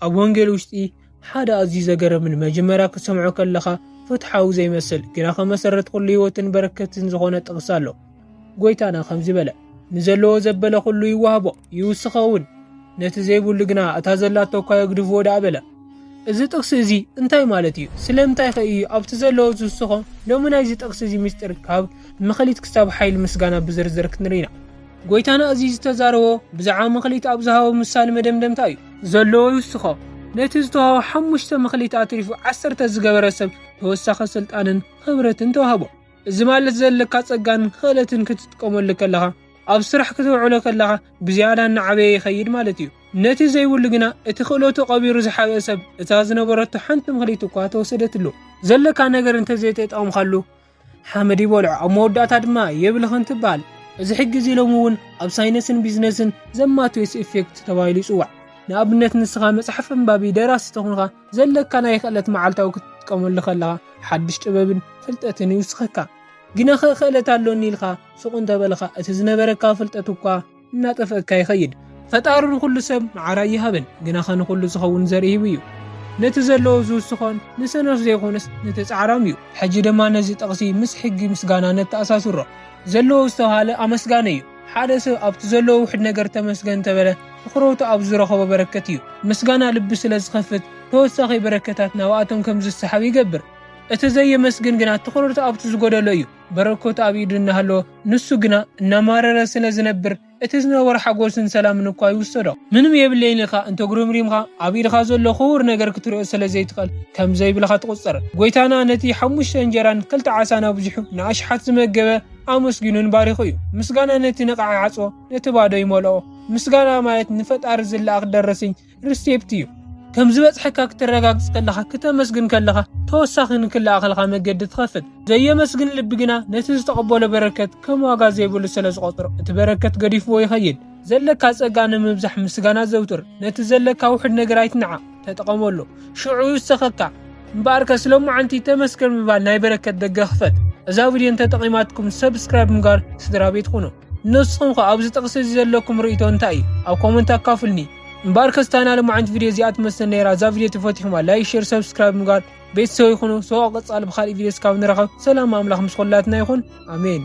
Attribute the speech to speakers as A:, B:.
A: ኣብ ወንጌል ውሽጢ ሓደ ኣዝዩ ዘገርምን መጀመርያ ክሰምዖ ከለኻ ፍትሓዊ ዘይመስል ግና ከመሰረት ኩሉ ህይወትን በረከትን ዝኾነ ጥቕስ ኣሎ። ጎይታና ከምዚ በለ ንዘለዎ ዘበለ ኩሉ ይዋህቦ ይውስኸውን ነቲ ዘይብሉ ግና እታ ዘላቶ እኳ የግድፍዎ ዳ በለ። እዚ ጥቕሲ እዚ እንታይ ማለት እዩ? ስለምንታይ ኸ እዩ ኣብቲ ዘለዎ ዝውስኾ? ሎሚ ናይዚ ጥቕሲ እዚ ምስጢር ካብ መኽሊት ክሳብ ሓይሊ ምስጋና ብዝርዝር ክንርኢና። ጎይታና እዚ ዝተዛረቦ ብዛዕባ መኽሊት ኣብ ዝሃቦ ምሳሌ መደምደምታ እዩ። ዘለዎ ይውስኾ ነቲ ዝተዋህቦ 5 መኽሊት ኣትሪፉ 10 ዝገበረ ሰብ ተወሳኺ ስልጣንን ክብረትን ተዋህቦ። እዚ ማለት ዘለካ ጸጋን ክእለትን ክትጥቀመሉ ከለኻ ኣብ ስራሕ ክትውዕሎ ከለኻ ብዝያዳ እናዓበየ ይኸይድ ማለት እዩ። ነቲ ዘይብሉ ግና እቲ ክእለቱ ቀቢሩ ዝሓበ ሰብ እታ ዝነበረቱ ሓንቲ መኽሊት እኳ ተወሰደትሉ። ዘለካ ነገር እንተዘይተጠቐምካሉ ሓመድ ይበልዖ ኣብ መወዳእታ ድማ የብልኽን ትበሃል። እዚ ሕጊ እዚ ሎሚ እውን ኣብ ሳይንስን ቢዝነስን ዘማትዌስ ኢፌክት ተባሂሉ ይፅዋዕ። ንኣብነት ንስኻ መጽሓፍ አንባቢ ደራሲ ተኾንካ ዘለካ ናይ ክእለት መዓልታዊ ክትጥቀመሉ ከለኻ ሓድሽ ጥበብን ፍልጠትን ይውስኸካ። ግና ክእለት ኣለኒ ኢልካ ሱቕ እንተበልኻ እቲ ዝነበረካ ፍልጠት እኳ እናጠፍአካ ይኸይድ። ፈጣሪ ንኩሉ ሰብ መዓራ ይሃብን ግና ንኩሉ ዝኸውን ዘርኢ እዩ። ነቲ ዘለዎ ዝውስኾን ንሰነፍ ዘይኮነስ ንተጻዕራም እዩ። ሕጂ ድማ ነዚ ጠቕሲ ምስ ሕጊ ምስጋና ነተኣሳስሮ። ዘለዎ ዝተባሃለ ኣመስጋነ እዩ። ሓደ ሰብ ኣብቲ ዘለዎ ውሕድ ነገር ተመስገን ተበለ ትኹረቱ ኣብ ዝረኸቦ በረከት እዩ። ምስጋና ልቢ ስለ ዝኸፍት ተወሳኺ በረከታት ናብኣቶም ከም ዝሰሓብ ይገብር። እቲ ዘየመስግን ግና ትኹረቱ ኣብቲ ዝጎደሎ እዩ። በረከቱ ኣብ ኢዱ እናሃለወ ንሱ ግና እናማረረ ስለ ዝነብር እቲ ዝነበረ ሓጎስን ሰላምን እኳ ይውሰዶ። ምንም የብለይን ኢልካ እንተጉርምሪምካ ኣብ ኢድኻ ዘሎ ክቡር ነገር ክትሪኦ ስለ ዘይትኽእል ከም ዘይብልኻ ትቁፀር። ጎይታና ነቲ 5 እንጀራን 2 ዓሳን ኣብዚሑ ንኣሽሓት ዝመገበ ኣመስጊኑን ባሪኹ እዩ። ምስጋና ነቲ ነቓዓ ዓፅዎ ነቲ ባዶ ይመልኦ። ምስጋና ማለት ንፈጣሪ ዝለኣኽ ደረሰኝ ሪሴፕት እዩ። ከም ዝበፅሐካ ክትረጋግፅ ከለኻ ክተመስግን ከለኻ ተወሳኺ ንክለኣኸልካ መገዲ ትኸፍት። ዘየመስግን ልቢ ግና ነቲ ዝተቐበሎ በረከት ከም ዋጋ ዘይብሉ ስለ ዝቆጥሮ እቲ በረከት ገዲፍዎ ይኸይድ። ዘለካ ጸጋ ንምብዛሕ ምስጋና ዘውትር። ነቲ ዘለካ ውሕድ ነገር ኣይትንዓ ተጠቐመሉ። ሽዑ ይውሰኸካ እምበኣርከ ስለሙዓንቲ ተመስገን ምባል ናይ በረከት ደገ ክፈት። እዛ ቪድዮ እንተጠቒማትኩም ሰብስክራይብ ምግባር ስድራ ቤት ኩኑ። ንስኹም ከ ኣብዚ ጥቕሲ እዚ ዘለኩም ርእይቶ እንታይ እዩ? ኣብ ኮመንት ኣካፍልኒ። እምበኣርከ ስታና ለሙዓንቲ ቪድዮ እዚኣ ትመስል ነይራ። እዛ ቪድዮ ተፈቲኹማ ላይክ፣ ሼር፣ ሰብስክራይብ ምግባር ቤተሰብ ይኹኑ። ሰው ቀጻሊ ብኻልእ ቪድዮ እስካብ ንረኸብ ሰላም ኣምላኽ ምስ ኩላትና ይኹን። ኣሜን።